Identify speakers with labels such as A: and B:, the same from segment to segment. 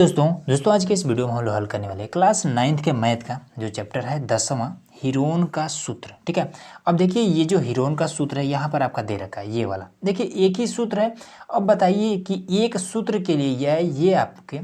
A: दोस्तों आज के इस वीडियो में हम लोग हल करने वाले हैं क्लास 9th के मैथ का जो चैप्टर है 10वां हीरोन का सूत्र। ठीक है, अब देखिए ये जो हीरोन का सूत्र है यहाँ पर आपका दे रखा है ये वाला। देखिए एक ही सूत्र है। अब बताइए कि एक सूत्र के लिए ये आपके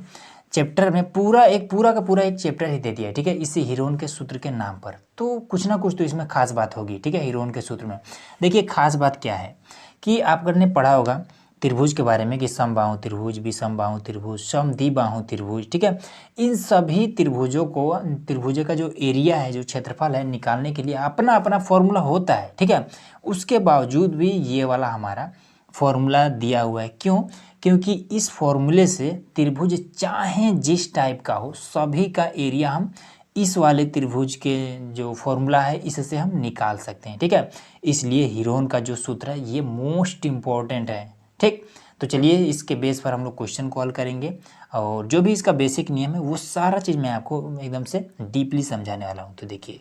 A: चैप्टर में पूरा का पूरा एक चैप्टर ही दे दिया है। ठीक है, इसी हीरोन के सूत्र के नाम पर, तो कुछ ना कुछ तो इसमें खास बात होगी। ठीक है, हीरोन के सूत्र में देखिए खास बात क्या है कि आपने पढ़ा होगा त्रिभुज के बारे में कि समबाहु त्रिभुज, विषमबाहु त्रिभुज, समद्विबाहु त्रिभुज। ठीक है, इन सभी त्रिभुजों का जो एरिया है, जो क्षेत्रफल है, निकालने के लिए अपना अपना फॉर्मूला होता है। ठीक है, उसके बावजूद भी ये वाला हमारा फॉर्मूला दिया हुआ है। क्यों? क्योंकि इस फॉर्मूले से त्रिभुज चाहे जिस टाइप का हो, सभी का एरिया हम इस वाले त्रिभुज के जो फॉर्मूला है इससे हम निकाल सकते हैं। ठीक है, इसलिए हीरोन का जो सूत्र है ये मोस्ट इम्पॉर्टेंट है। ठीक, तो चलिए इसके बेस पर हम लोग क्वेश्चन को हल करेंगे और जो भी इसका बेसिक नियम है वो सारा चीज़ मैं आपको एकदम से डीपली समझाने वाला हूँ। तो देखिए,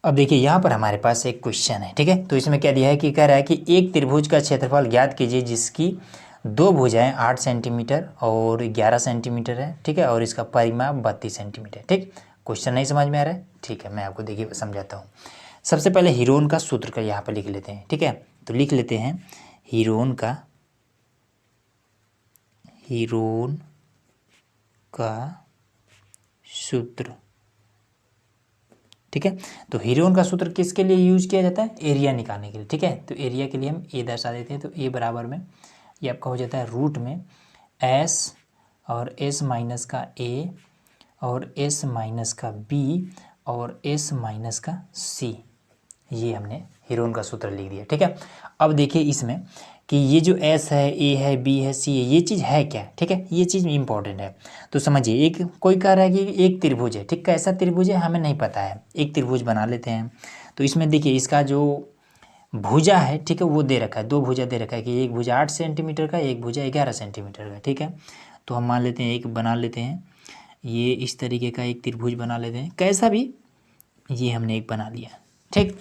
A: अब देखिए यहाँ पर हमारे पास एक क्वेश्चन है। ठीक है, तो इसमें क्या दिया है कि कह रहा है कि एक त्रिभुज का क्षेत्रफल ज्ञात कीजिए जिसकी दो भुजाएं 8 सेंटीमीटर और 11 सेंटीमीटर है। ठीक है, और इसका परिमाप 32 सेंटीमीटर। ठीक, क्वेश्चन नहीं समझ में आ रहा है? ठीक है, मैं आपको देखिए समझाता हूँ। सबसे पहले हीरोन का सूत्र का यहाँ पर लिख लेते हैं। ठीक है, तो लिख लेते हैं हीरोन का सूत्र। ठीक है, तो हीरोन का सूत्र किसके लिए यूज किया जाता है? एरिया निकालने के लिए। ठीक है, तो एरिया के लिए हम ए दर्शा देते हैं। तो ए बराबर में ये आपका हो जाता है रूट में एस और एस माइनस का ए और एस माइनस का बी और एस माइनस का सी। ये हमने हीरोन का सूत्र लिख दिया। ठीक है, अब देखिए इसमें कि ये जो एस है, ए है, बी है, सी है, ये चीज़ है क्या? ठीक है, ये चीज़ इंपॉर्टेंट है। तो समझिए, एक कोई कह रहा है कि एक त्रिभुज है। ठीक, कैसा त्रिभुज है हमें नहीं पता है। एक त्रिभुज बना लेते हैं। तो इसमें देखिए इसका जो भुजा है, ठीक है, वो दे रखा है, दो भुजा दे रखा है कि एक भुजा 8 सेंटीमीटर का, एक भुजा 11 सेंटीमीटर का। ठीक है, तो हम मान लेते हैं एक बना लेते हैं, ये इस तरीके का एक त्रिभुज बना लेते हैं, कैसा भी, ये हमने एक बना लिया। ठीक,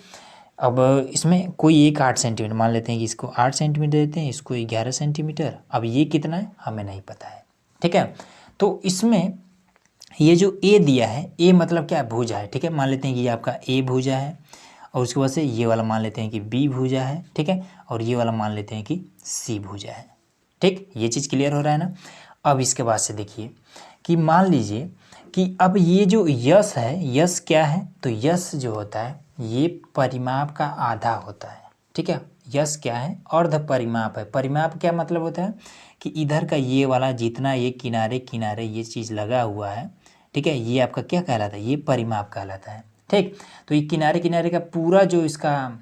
A: अब इसमें कोई एक 8 सेंटीमीटर मान लेते हैं कि इसको 8 सेंटीमीटर देते हैं, इसको 11 सेंटीमीटर। अब ये कितना है हमें नहीं पता है। ठीक है, तो इसमें ये जो ए दिया है, ए मतलब क्या है? भुजा है। ठीक है, मान लेते हैं कि ये आपका ए भुजा है और उसके बाद से ये वाला मान लेते हैं कि बी भुजा है। ठीक है, और ये वाला मान लेते हैं कि सी भुजा है। ठीक, ये चीज़ क्लियर हो रहा है ना? अब इसके बाद से देखिए कि मान लीजिए कि अब ये जो यश है, यश क्या है? तो यश जो होता है ये परिमाप का आधा होता है। ठीक है, यश क्या है? अर्ध परिमाप है। परिमाप क्या मतलब होता है कि इधर का ये वाला जितना ये किनारे किनारे ये चीज़ लगा हुआ है, ठीक है, ये आपका क्या कहलाता है? ये परिमाप कहलाता है। ठीक, तो ये किनारे किनारे का पूरा जो इसका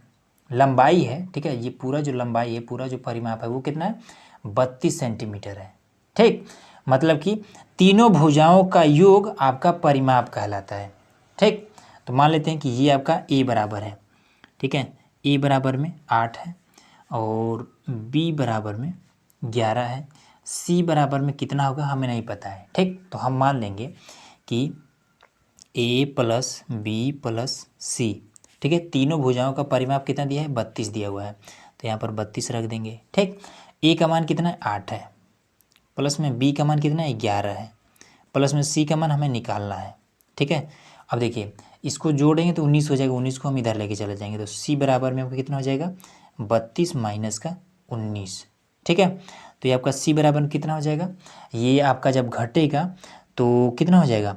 A: लंबाई है, ठीक है, ये पूरा जो लंबाई है, पूरा जो परिमाप है वो कितना है? 32 सेंटीमीटर है। ठीक, मतलब कि तीनों भुजाओं का योग आपका परिमाप कहलाता है। ठीक, तो मान लेते हैं कि ये आपका ए बराबर है। ठीक है, ए बराबर में 8 है और बी बराबर में 11 है, सी बराबर में कितना होगा हमें नहीं पता है। ठीक, तो हम मान लेंगे कि ए प्लस बी प्लस सी। ठीक है, तीनों भुजाओं का परिमाप कितना दिया है? 32 दिया हुआ है, तो यहाँ पर 32 रख देंगे। ठीक, ए का मान कितना है? 8 है, प्लस में बी का मान कितना है? 11 है, प्लस में सी का मान हमें निकालना है। ठीक है, अब देखिए इसको जोड़ेंगे तो 19 हो जाएगा, 19 को हम इधर लेके चले जाएंगे, तो सी बराबर में आपका कितना हो जाएगा? 32 माइनस का 19। ठीक है, तो ये आपका सी बराबर में कितना हो जाएगा? ये आपका जब घटेगा तो कितना हो जाएगा?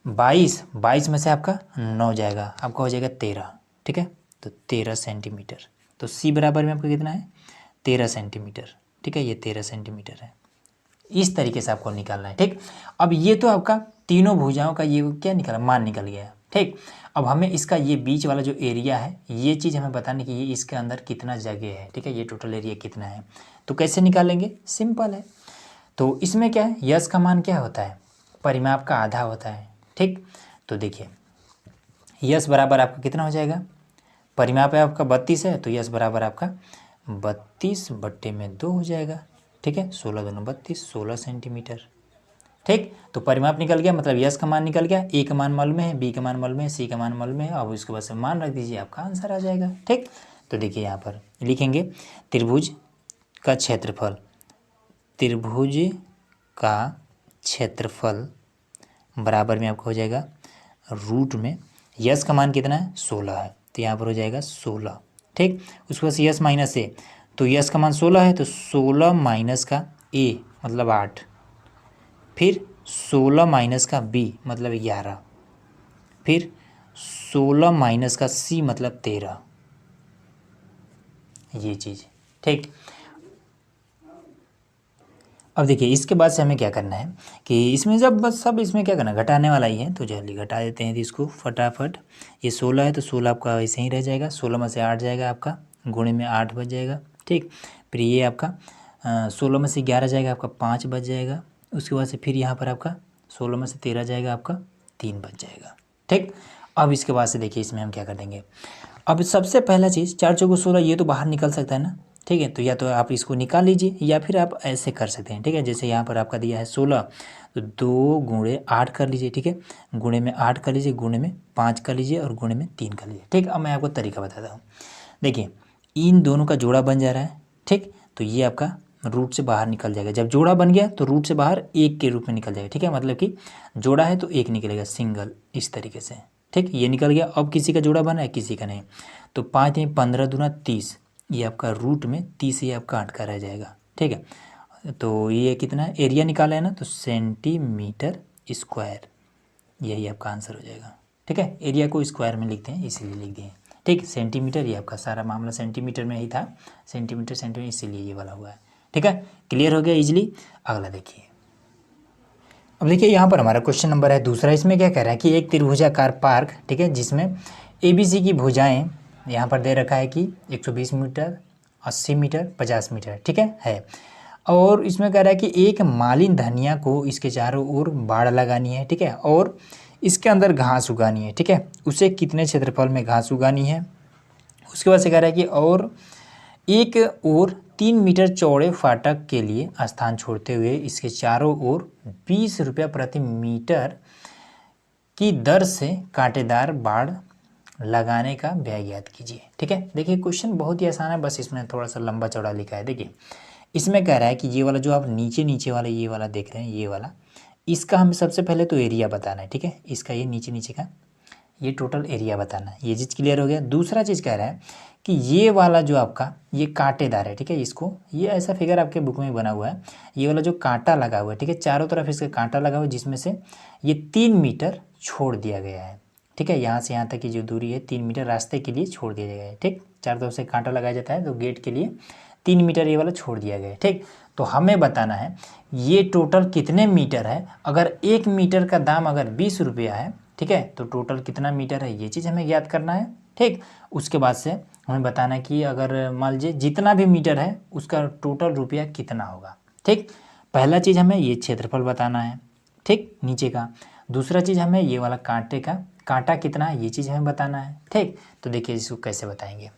A: 22 में से आपका 9 जाएगा, आपका हो जाएगा 13। ठीक है, तो 13 सेंटीमीटर। तो सी बराबर में आपका कितना है? 13 सेंटीमीटर। ठीक है, ये 13 सेंटीमीटर है। इस तरीके से आपको निकालना है। ठीक, अब ये तो आपका तीनों भुजाओं का ये क्या निकला? मान निकल गया। ठीक, अब हमें इसका ये बीच वाला जो एरिया है ये चीज़ हमें बताने की ये इसके अंदर कितना जगह है। ठीक है, ये टोटल एरिया कितना है, तो कैसे निकालेंगे? सिंपल है। तो इसमें क्या है? यश का मान क्या होता है? परिमाप का आधा होता है। ठीक, तो देखिए यश बराबर आपका कितना हो जाएगा? परिमाप है आपका 32 है, तो यश बराबर आपका 32/2 हो जाएगा। ठीक है, 16 दूनी 32, 16 सेंटीमीटर। ठीक, तो परिमाप निकल गया, मतलब यश का मान निकल गया। ए का मान मालूम है, बी का मान मालूम है, सी का मान मालूम है। अब उसके बाद से मान रख दीजिए, आपका आंसर आ जाएगा। ठीक, तो देखिए यहाँ पर लिखेंगे त्रिभुज का क्षेत्रफल, त्रिभुज का क्षेत्रफल बराबर में आपका हो जाएगा रूट में यस का मान कितना है 16 है, तो यहाँ पर हो जाएगा 16। ठीक, उसके बाद यस माइनस ए, तो यस का मान 16 है तो 16 माइनस का ए मतलब 8, फिर 16 माइनस का बी मतलब 11, फिर 16 माइनस का सी मतलब 13, ये चीज़। ठीक, अब देखिए इसके बाद से हमें क्या करना है कि इसमें जब बस सब इसमें क्या करना है, घटाने वाला ही है, तो जल्दी घटा देते हैं इसको फटाफट। ये 16 है तो 16 आपका ऐसे ही रह जाएगा, 16 में से 8 जाएगा आपका, गुणे में 8 बच जाएगा। ठीक, फिर ये आपका 16 में से 11 जाएगा आपका 5 बच जाएगा। उसके बाद से फिर यहाँ पर आपका 16 में से 13 जाएगा आपका 3 बच जाएगा। ठीक, अब इसके बाद से देखिए इसमें हम क्या कर देंगे। अब सबसे पहला चीज़ 4 चौको 16, ये तो बाहर निकल सकता है ना। ठीक है, तो या तो आप इसको निकाल लीजिए या फिर आप ऐसे कर सकते हैं। ठीक है, जैसे यहाँ पर आपका दिया है 16, तो 2 गुणे 8 कर लीजिए। ठीक है, गुणे में 8 कर लीजिए, गुणे में 5 कर लीजिए और गुणे में 3 कर लीजिए। ठीक, अब मैं आपको तरीका बताता हूँ। देखिए इन दोनों का जोड़ा बन जा रहा है। ठीक, तो ये आपका रूट से बाहर निकल जाएगा। जब जोड़ा बन गया तो रूट से बाहर एक के रूप में निकल जाएगा। ठीक है, मतलब कि जोड़ा है तो एक निकलेगा सिंगल, इस तरीके से। ठीक, ये निकल गया। अब किसी का जोड़ा बना है, किसी का नहीं, तो 5 नहीं 15 दूना 30, ये आपका रूट में 30 ये आपका 8 का रह जाएगा। ठीक है, तो ये कितना है, एरिया निकाला है ना, तो सेंटीमीटर स्क्वायर, यही आपका आंसर हो जाएगा। ठीक है, एरिया को स्क्वायर में लिखते हैं इसीलिए लिख दिए। ठीक, सेंटीमीटर, ये आपका सारा मामला सेंटीमीटर में ही था, सेंटीमीटर सेंटीमीटर इसीलिए ये वाला हुआ है। ठीक है, क्लियर हो गया इजीली। अगला देखिए, अब देखिए यहाँ पर हमारा क्वेश्चन नंबर है दूसरा। इसमें क्या कह रहा है कि एक त्रिभुजाकार पार्क, ठीक है, जिसमें ABC की भुजाएं यहाँ पर दे रखा है कि 120 मीटर, 80 मीटर, 50 मीटर, ठीक है। और इसमें कह रहा है कि एक मालिन धनिया को इसके चारों ओर बाड़ लगानी है। ठीक है, और इसके अंदर घास उगानी है। ठीक है, उसे कितने क्षेत्रफल में घास उगानी है। उसके बाद से कह रहा है कि और एक ओर 3 मीटर चौड़े फाटक के लिए स्थान छोड़ते हुए इसके चारों ओर 20 रुपया प्रति मीटर की दर से कांटेदार बाड़ लगाने का व्यय ज्ञात कीजिए। ठीक है, देखिए क्वेश्चन बहुत ही आसान है, बस इसमें थोड़ा सा लंबा चौड़ा लिखा है। देखिए इसमें कह रहा है कि ये वाला जो आप नीचे नीचे वाला ये वाला देख रहे हैं, ये वाला, इसका हमें सबसे पहले तो एरिया बताना है। ठीक है, इसका ये नीचे नीचे का ये टोटल एरिया बताना है। ये चीज़ क्लियर हो गया। दूसरा चीज़ कह रहा है कि ये वाला जो आपका ये कांटेदार है। ठीक है, इसको ये ऐसा फिगर आपके बुक में बना हुआ है, ये वाला जो कांटा लगा हुआ है, ठीक है, चारों तरफ इसका कांटा लगा हुआ है, जिसमें से ये 3 मीटर छोड़ दिया गया है। ठीक है, यहाँ से यहाँ तक की जो दूरी है 3 मीटर रास्ते के लिए छोड़ दिया गया है। ठीक, चारों तरफ से कांटा लगाया जाता है तो गेट के लिए 3 मीटर ये वाला छोड़ दिया गया है। ठीक, तो हमें बताना है ये टोटल कितने मीटर है। अगर 1 मीटर का दाम अगर 20 रुपया है, ठीक है, तो टोटल कितना मीटर है, ये चीज़ हमें ज्ञात करना है। ठीक, उसके बाद से हमें बताना है कि अगर मान लीजिए जितना भी मीटर है उसका टोटल रुपया कितना होगा। ठीक, पहला चीज़ हमें ये क्षेत्रफल बताना है, ठीक, नीचे का। दूसरा चीज़ हमें ये वाला कांटे का कांटा कितना है, ये चीज़ हमें बताना है। ठीक, तो देखिए इसको कैसे बताएंगे।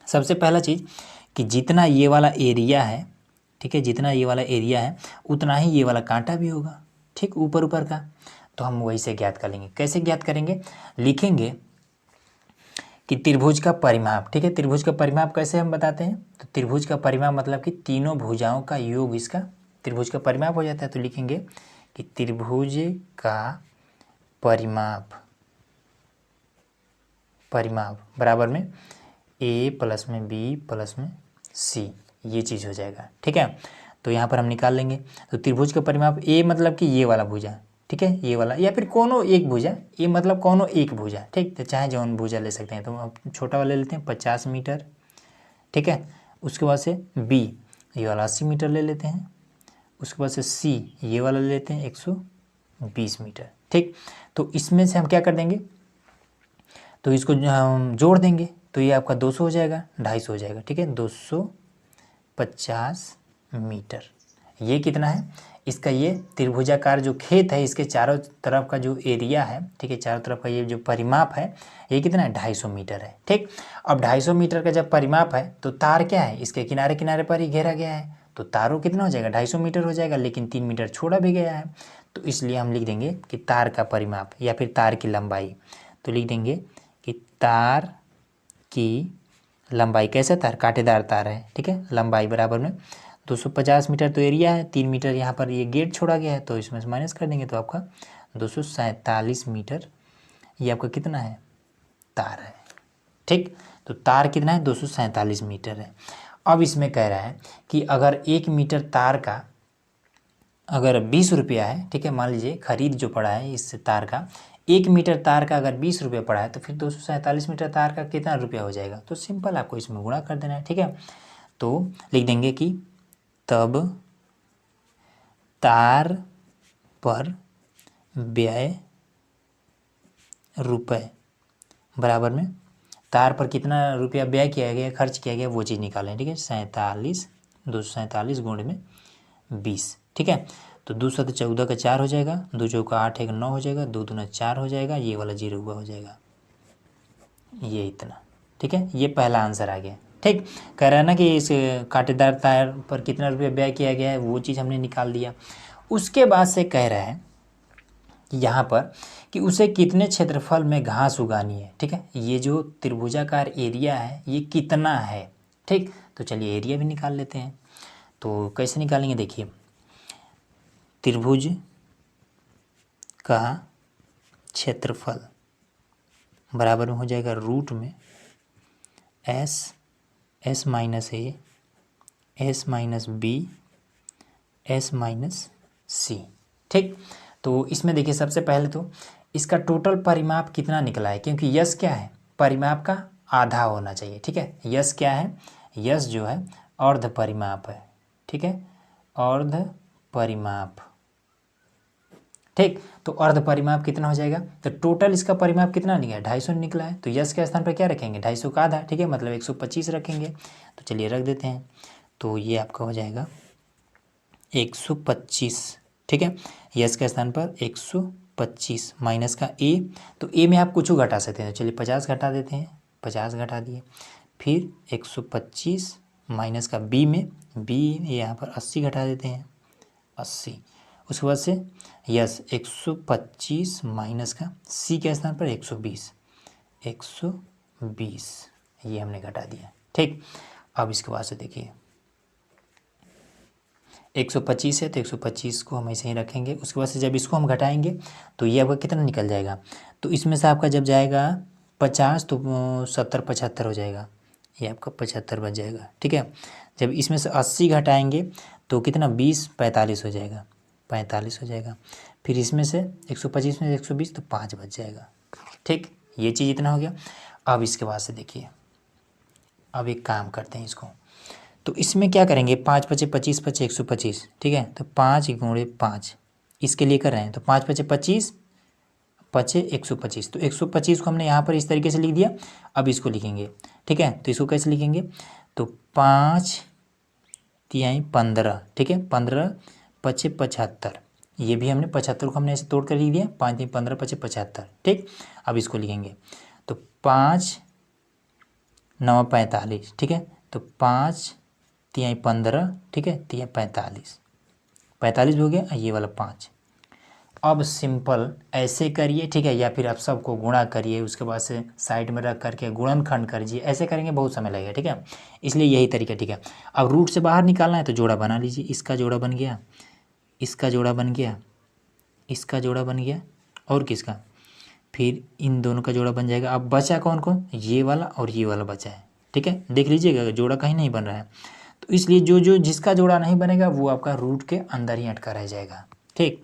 A: सबसे पहला चीज़ कि जितना ये वाला एरिया है, ठीक है, जितना ये वाला एरिया है उतना ही ये वाला कांटा भी होगा। ठीक, ऊपर ऊपर का, तो हम वही से ज्ञात कर लेंगे। कैसे ज्ञात करेंगे, लिखेंगे कि त्रिभुज का परिमाप। ठीक है, त्रिभुज का परिमाप कैसे हम बताते हैं, तो त्रिभुज का परिमाप मतलब कि तीनों भुजाओं का योग इसका त्रिभुज का परिमाप हो जाता है। तो लिखेंगे कि त्रिभुज का परिमाप बराबर में A प्लस में B प्लस में C, ये चीज़ हो जाएगा। ठीक है, तो यहाँ पर हम निकाल लेंगे। तो त्रिभुज का परिमाप A मतलब कि ये वाला भुजा, ठीक है, ये वाला, या फिर कोनो एक भुजा, ये मतलब कोनो एक भुजा। ठीक, तो चाहे जौन भुजा ले सकते हैं। तो हम छोटा वाला लेते हैं 50 मीटर। ठीक है, उसके बाद से B ये वाला 80 मीटर ले लेते हैं। उसके बाद से C ये वाला ले लेते हैं 120 मीटर। ठीक, तो इसमें से हम क्या कर देंगे, तो इसको हम जोड़ देंगे तो ये आपका 200 हो जाएगा, 250 हो जाएगा। ठीक है, 250 मीटर। ये कितना है, इसका ये त्रिभुजाकार जो खेत है इसके चारों तरफ का जो एरिया है, ठीक है, चारों तरफ का ये जो परिमाप है ये कितना है, 250 मीटर है। ठीक, अब 250 मीटर का जब परिमाप है तो तार क्या है, इसके किनारे किनारे पर ही घेरा गया है, तो तारों कितना हो जाएगा, 250 मीटर हो जाएगा, लेकिन 3 मीटर छोड़ा भी गया है। तो इसलिए हम लिख देंगे कि तार का परिमाप या फिर तार की लंबाई, तो लिख देंगे कि तार की लंबाई, कैसे तार, कांटेदार तार है, ठीक है, लंबाई बराबर में 250 मीटर तो एरिया है, 3 मीटर यहाँ पर ये गेट छोड़ा गया है, तो इसमें से माइनस कर देंगे तो आपका 247 मीटर ये आपका कितना है, तार है। ठीक, तो तार कितना है, 247 मीटर है। अब इसमें कह रहा है कि अगर 1 मीटर तार का अगर 20 रुपया है, ठीक है, मान लीजिए खरीद जो पड़ा है इस तार का, 1 मीटर तार का अगर 20 रुपये पड़ा है तो फिर 247 मीटर तार का कितना रुपया हो जाएगा, तो सिंपल आपको इसमें गुणा कर देना है। ठीक है, तो लिख देंगे कि तब तार पर व्यय रुपए बराबर में तार पर कितना रुपया व्यय किया गया, खर्च किया गया, वो चीज़ निकालें। ठीक है, 247 गुणे में 20। ठीक है, तो 2 7 14 का 4 हो जाएगा, 2 चौका 8 1 9 हो जाएगा, 2 दूना 4 हो जाएगा, ये वाला 0 हुआ हो जाएगा, ये इतना। ठीक है, ये पहला आंसर आ गया। ठीक, कह रहा है ना कि इस कांटेदार तार पर कितना रुपया व्यय किया गया है, वो चीज़ हमने निकाल दिया। उसके बाद से कह रहा है यहाँ पर कि उसे कितने क्षेत्रफल में घास उगानी है। ठीक है, ये जो त्रिभुजाकार एरिया है ये कितना है। ठीक, तो चलिए एरिया भी निकाल लेते हैं। तो कैसे निकालेंगे, देखिए, त्रिभुज का क्षेत्रफल बराबर में हो जाएगा रूट में S minus A, S minus B, S minus C. ठीक, तो इसमें देखिए सबसे पहले तो इसका टोटल परिमाप कितना निकला है, क्योंकि यस क्या है, परिमाप का आधा होना चाहिए। ठीक है, यस क्या है, यस जो है अर्ध परिमाप है। ठीक है, अर्ध परिमाप। ठीक, तो अर्ध परिमाप कितना हो जाएगा, तो टोटल इसका परिमाप कितना निकला है, 250 निकला है, तो यस के स्थान पर क्या रखेंगे, 250 का आधा। ठीक है, मतलब 125 रखेंगे। तो चलिए रख देते हैं, तो ये आपका हो जाएगा 125। ठीक है, यस के स्थान पर 125 माइनस का ए, तो ए में आप कुछ घटा सकते हैं, तो चलिए 50 घटा देते हैं, 50 घटा दिए, फिर 125 माइनस का बी में बी यहाँ पर 80 घटा देते हैं, 80। उसके बाद से यस 125 माइनस का सी के स्थान पर 120, 120 ये हमने घटा दिया। ठीक, अब इसके बाद से देखिए 125 है तो 125 को हम ऐसे ही रखेंगे। उसके बाद से जब इसको हम घटाएंगे तो ये आपका कितना निकल जाएगा, तो इसमें से आपका जब जाएगा 50 तो 70 75 हो जाएगा, ये आपका 75 बच जाएगा। ठीक है, जब इसमें से 80 घटाएंगे तो कितना 20 45 हो जाएगा, 45 हो जाएगा। फिर इसमें से 125 में 120 तो 5 बच जाएगा। ठीक, ये चीज़ इतना हो गया। अब इसके बाद से देखिए, अब एक काम करते हैं इसको, तो इसमें क्या करेंगे, 5 पचे 25 पचे 125। ठीक है, तो 5 गुणे 5 इसके लिए कर रहे हैं, तो 5 पचे 25 पचे 125, तो 125 को हमने यहाँ पर इस तरीके से लिख दिया। अब इसको लिखेंगे, ठीक है, तो इसको कैसे लिखेंगे, तो 5 तिहाई 15। ठीक है, 15 पचे 75, ये भी हमने 75 को हमने ऐसे तोड़ कर लिख दिया, 5 तिहाई 15 पचे 75। ठीक, अब इसको लिखेंगे, तो 5 9 45। ठीक है, तो 5 तिहाई 15। ठीक है, तिहाई 45, 45 हो गया, ये वाला 5। अब सिंपल ऐसे करिए, ठीक है, या फिर आप सबको गुणा करिए, उसके बाद से साइड में रख करके गुणनखंड करिए, ऐसे करेंगे बहुत समय लगेगा। ठीक है, इसलिए यही तरीका। ठीक है, अब रूट से बाहर निकालना है तो जोड़ा बना लीजिए, इसका जोड़ा बन गया, इसका जोड़ा बन गया, इसका जोड़ा बन गया, और किसका, फिर इन दोनों का जोड़ा बन जाएगा। अब बचा कौन कौन, ये वाला और ये वाला बचा है। ठीक है, देख लीजिएगा जोड़ा कहीं नहीं बन रहा है, तो इसलिए जो जो जिसका जोड़ा नहीं बनेगा वो आपका रूट के अंदर ही अटका रह जाएगा। ठीक,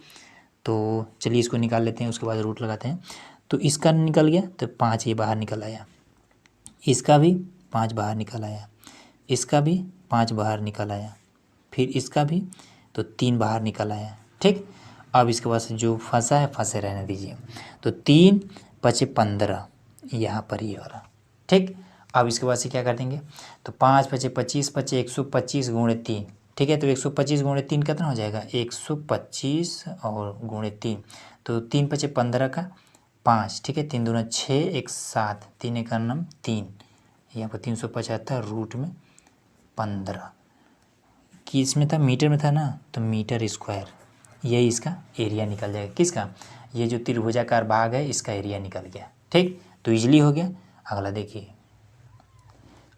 A: तो चलिए इसको निकाल लेते हैं, उसके बाद रूट लगाते हैं। तो इसका निकल गया तो 5 ये बाहर निकल आया, इसका भी 5 बाहर निकल आया, इसका भी 5 बाहर निकल आया, फिर इसका भी तो 3 बाहर निकल आया। ठीक, अब इसके बाद से जो फंसा है फंसे रहने दीजिए, तो 3 पचे 15 यहाँ पर ये वाला। ठीक, अब इसके बाद से क्या कर देंगे, तो 5 पचे 25 पचे 125 गुणे 3। ठीक है, तो 125 गुणे 3 कितना हो जाएगा, 125 और गुणे 3, तो 3 पचे 15 का 5। ठीक है, 3 दूना 6 1 7, 3 एक 3, यहाँ पर 375 रूट में 15 कि इसमें था मीटर में था ना, तो मीटर स्क्वायर, यही इसका एरिया निकल जाएगा। किसका, ये जो त्रिभुजाकार भाग है इसका एरिया निकल गया। ठीक, तो इजली हो गया। अगला देखिए,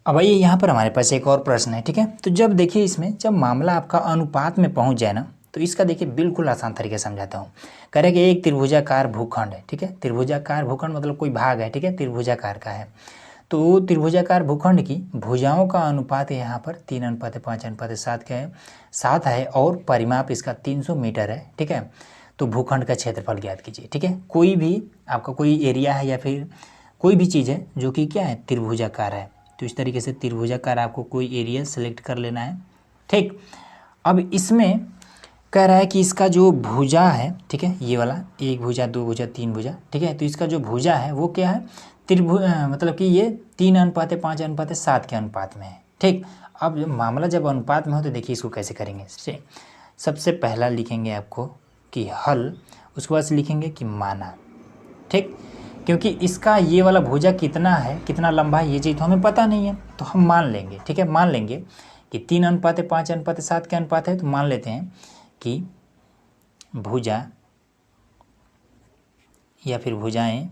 A: अब आइए यहाँ पर हमारे पास एक और प्रश्न है, ठीक है। तो जब देखिए इसमें जब मामला आपका अनुपात में पहुँच जाए ना, तो इसका देखिए बिल्कुल आसान तरीके से समझाता हूँ। कह रहे कि एक त्रिभुजाकार भूखंड है, ठीक है। त्रिभुजाकार भूखंड मतलब कोई भाग है, ठीक है, त्रिभुजाकार का है। तो त्रिभुजाकार भूखंड की भुजाओं का अनुपात यहाँ पर 3:5:7 का है, 7 है, और परिमाप इसका 300 मीटर है, ठीक है। तो भूखंड का क्षेत्रफल ज्ञात कीजिए, ठीक है। कोई भी आपका कोई एरिया है या फिर कोई भी चीज़ है जो कि क्या है, त्रिभुजाकार है, तो इस तरीके से त्रिभुजाकार आपको कोई एरिया सेलेक्ट कर लेना है, ठीक। अब इसमें कह रहा है कि इसका जो भुजा है, ठीक है, ये वाला 1 भुजा 2 भुजा 3 भुजा, ठीक है। तो इसका जो भुजा है वो क्या है, मतलब कि ये 3:5:7 के अनुपात में है, ठीक। अब मामला जब अनुपात में हो तो देखिए इसको कैसे करेंगे। सबसे पहला लिखेंगे आपको कि हल, उसके बाद से लिखेंगे कि माना, ठीक। क्योंकि इसका ये वाला भुजा कितना है, कितना लंबा है, ये चीज़ तो हमें पता नहीं है, तो हम मान लेंगे, ठीक है। मान लेंगे कि 3:5:7 के अनुपात है, तो मान लेते हैं कि भुजा या फिर भुजाएं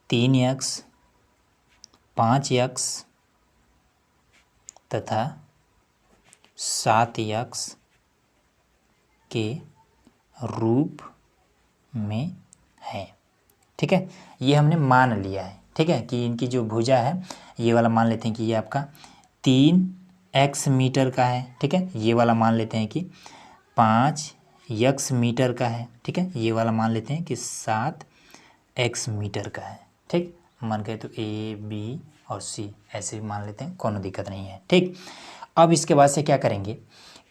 A: 3x 5x तथा 7x के रूप में है, ठीक है। ये हमने मान लिया है, ठीक है, कि इनकी जो भुजा है ये वाला मान लेते हैं कि ये आपका 3x मीटर का है, ठीक है। ये वाला मान लेते हैं कि 5x मीटर का है, ठीक है। ये वाला मान लेते हैं कि 7x मीटर का है, ठीक। मान गए तो A B और C ऐसे भी मान लेते हैं, कोनो दिक्कत नहीं है, ठीक। अब इसके बाद से क्या करेंगे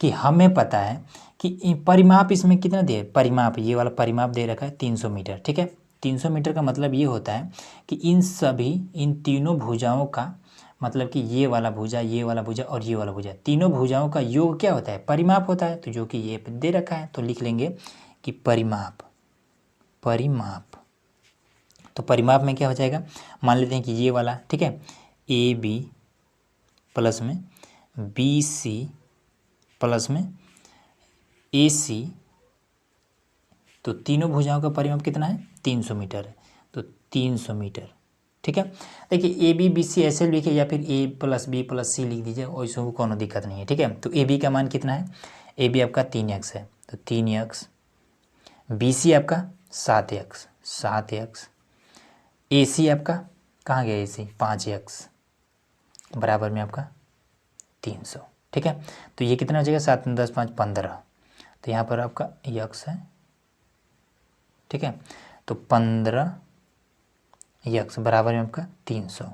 A: कि हमें पता है कि परिमाप इसमें कितना दे, परिमाप ये वाला परिमाप दे रखा है 300 मीटर, ठीक है। 300 मीटर का मतलब ये होता है कि इन तीनों भुजाओं का मतलब कि ये वाला भुजा और ये वाला भुजा, तीनों भुजाओं का योग क्या होता है, परिमाप होता है। तो जो कि ये दे रखा है तो लिख लेंगे कि परिमाप। तो परिमाप में क्या हो जाएगा, मान लेते हैं कि ये वाला, ठीक है, AB प्लस में BC प्लस में AC, तो तीनों भुजाओं का परिमाप कितना है, 300 मीटर है, तो 300 मीटर, ठीक है। देखिए AB BC ऐसे लिखिए या फिर A plus B plus C लिख दीजिए, और इसमें कोनो दिक्कत नहीं है, ठीक है। तो AB का मान कितना है, AB आपका 3x है, तो 3x, BC आपका 7x, AC आपका कहाँ गया, AC 5x बराबर में आपका 300, ठीक है। तो ये कितना हो जाएगा, 7 10 5 15, तो यहाँ पर आपका x है, ठीक है। तो 15x बराबर में आपका 300,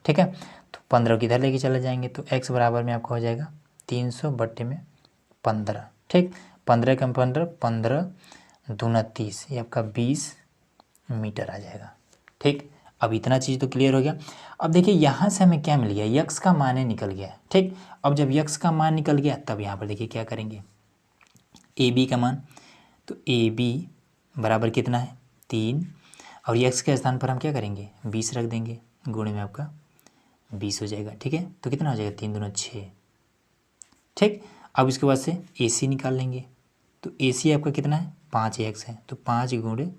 A: ठीक है। तो 15 किधर लेके चले जाएंगे, तो x बराबर में आपका हो जाएगा 300/15, ठीक। 15 का 15, 15 दूना 30, ये आपका 20 मीटर आ जाएगा, ठीक। अब इतना चीज़ तो क्लियर हो गया। अब देखिए यहाँ से हमें क्या मिल गया, x का मान निकल गया, ठीक। अब जब x का मान निकल गया तब यहाँ पर देखिए क्या करेंगे, AB का मान, तो AB बराबर कितना है 3, और x के स्थान पर हम क्या करेंगे 20 रख देंगे, गुणे में आपका 20 हो जाएगा, ठीक है। तो कितना हो जाएगा 3 दूना 6, ठीक। अब इसके बाद से AC निकाल लेंगे, तो AC आपका कितना है 5x है, तो 5 गुणे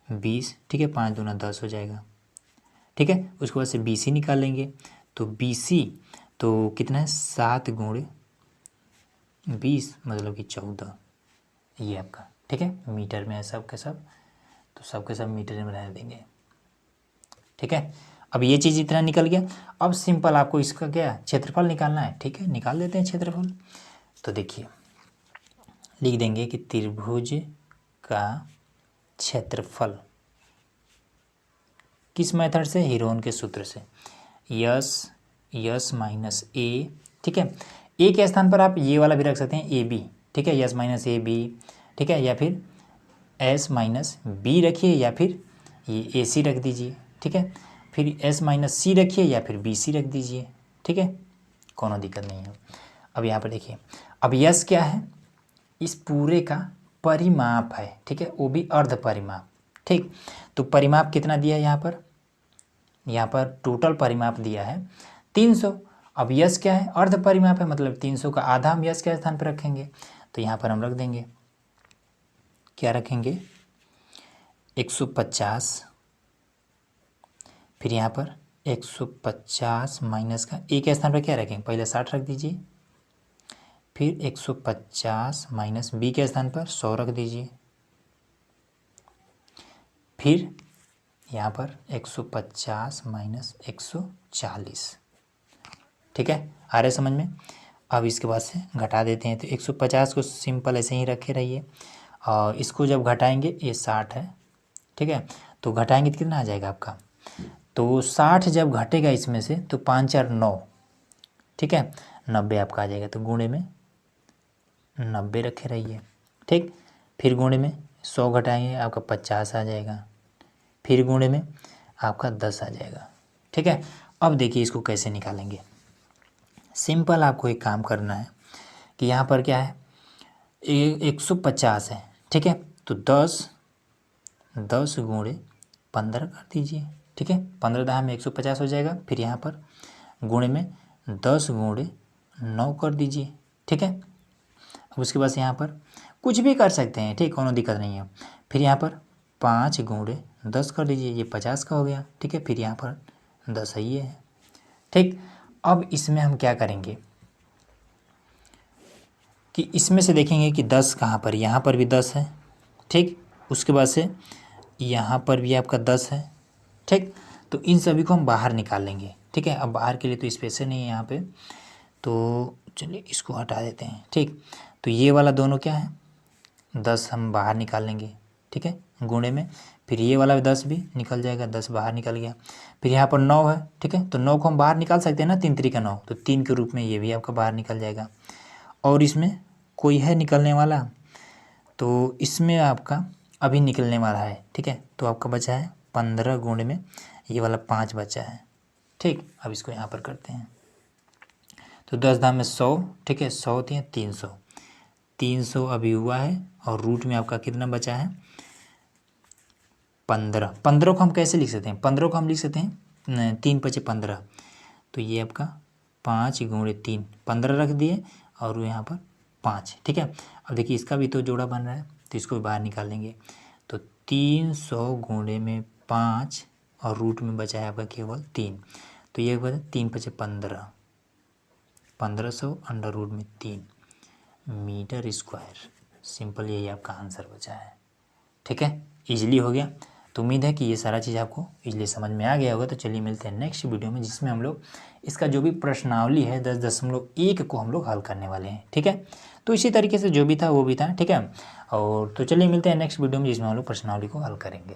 A: 20, ठीक है, 5 दूना 10 हो जाएगा, ठीक है। उसके बाद से BC निकाल लेंगे, तो BC तो कितना है 7 गुणे 20 मतलब कि 14, ये आपका, ठीक है। मीटर में है सब के सब, तो सब के सब मीटर में रहने देंगे, ठीक है। अब ये चीज़ इतना निकल गया। अब सिंपल आपको इसका क्या क्षेत्रफल निकालना है, ठीक है, निकाल देते हैं क्षेत्रफल। तो देखिए लिख देंगे कि त्रिभुज का क्षेत्रफल किस मेथड से, हीरोन के सूत्र से, यस माइनस ए, ठीक है। ए के स्थान पर आप ये वाला भी रख सकते हैं AB, ठीक है, यस माइनस AB, ठीक है, या फिर S माइनस B रखिए, या फिर ये AC रख दीजिए, ठीक है। फिर S माइनस C रखिए या फिर BC रख दीजिए, ठीक है, कोनो दिक्कत नहीं है। अब यहाँ पर देखिए, अब यस क्या है, इस पूरे का परिमाप है, ठीक है, वो भी अर्ध परिमाप, ठीक। तो परिमाप कितना दिया है यहाँ पर टोटल परिमाप दिया है 300। अब यस क्या है, अर्ध परिमाप है, मतलब 300 का आधा हम यस के स्थान पर रखेंगे, तो यहाँ पर हम रख देंगे, क्या रखेंगे 150, फिर यहाँ पर 150 माइनस का ए के स्थान पर क्या रखेंगे, पहले 60 रख दीजिए, फिर 150 माइनस बी के स्थान पर 100 रख दीजिए, फिर यहाँ पर 150 माइनस 140। ठीक है, आ रहा है समझ में। अब इसके बाद से घटा देते हैं, तो 150 को सिंपल ऐसे ही रखे रहिए, और इसको जब घटाएंगे ये 60 है। ठीक है, तो घटाएंगे तो कितना आ जाएगा आपका, तो 60 जब घटेगा इसमें से तो 5 4 9, ठीक है, 90 आपका आ जाएगा। तो गुणे में 90 रखे रहिए। ठीक, फिर गुणे में 100 घटाएंगे आपका 50 आ जाएगा, फिर गुणे में आपका 10 आ जाएगा। ठीक है, अब देखिए इसको कैसे निकालेंगे। सिंपल आपको एक काम करना है कि यहाँ पर क्या है, 150 है। ठीक है, तो 10 गुणे 15 कर दीजिए। ठीक है, 15 दहा में 150 हो जाएगा। फिर यहाँ पर गुणे में 10 गुणे 9 कर दीजिए। ठीक है, अब उसके बाद यहाँ पर कुछ भी कर सकते हैं, ठीक, कोनो दिक्कत नहीं है। फिर यहाँ पर 5 गुणे 10 कर दीजिए, ये 50 का हो गया। ठीक है, फिर यहाँ पर 10 ही है। ठीक, अब इसमें हम क्या करेंगे कि इसमें से देखेंगे कि 10 कहाँ पर, यहाँ पर भी 10 है। ठीक, उसके बाद से यहाँ पर भी आपका 10 है। ठीक, तो इन सभी को हम बाहर निकाल लेंगे। ठीक है, अब बाहर के लिए तो स्पेस नहीं है यहाँ पे, तो चलिए इसको हटा देते हैं। ठीक, तो ये वाला दोनों क्या है, 10 हम बाहर निकाल लेंगे। ठीक है, गुणे में, फिर ये वाला 10 भी निकल जाएगा, 10 बाहर निकल गया। फिर यहाँ पर 9 है। ठीक है, तो 9 को हम बाहर निकाल सकते हैं ना, 3 3 9, तो 3 के रूप में ये भी आपका बाहर निकल जाएगा। और इसमें कोई है निकलने वाला, तो इसमें आपका अभी निकलने वाला है। ठीक है, तो आपका बचा है 15 गुणे में ये वाला 5 बचा है। ठीक, अब इसको यहाँ पर करते हैं, तो 10 दाम में 100। ठीक है, 100 होती है 300, 300 अभी हुआ है, और रूट में आपका कितना बचा है 15। 15 को हम कैसे लिख सकते हैं, 15 को हम लिख सकते हैं 3 5 15, तो ये आपका 5 गुणे 3, 15 रख दिए और यहाँ पर 5। ठीक है, अब देखिए इसका भी तो जोड़ा बन रहा है, तो इसको भी बाहर निकाल लेंगे। तो 300 गुणे में 5 और रूट में बचा है आपका केवल 3, तो ये बचा 3 5 15, 1500 अंडर रूट में 3 मीटर स्क्वायर। सिंपल यही आपका आंसर बचा है। ठीक है, इजीली हो गया। तो उम्मीद है कि ये सारा चीज़ आपको इजीली समझ में आ गया होगा। तो चलिए मिलते हैं नेक्स्ट वीडियो में, जिसमें हम लोग इसका जो भी प्रश्नावली है 10.1 को हम लोग हल करने वाले हैं। ठीक है, तो इसी तरीके से जो भी था वो भी था। ठीक है, और तो चलिए मिलते हैं नेक्स्ट वीडियो में, जिसमें हम लोग प्रश्नावली को हल करेंगे।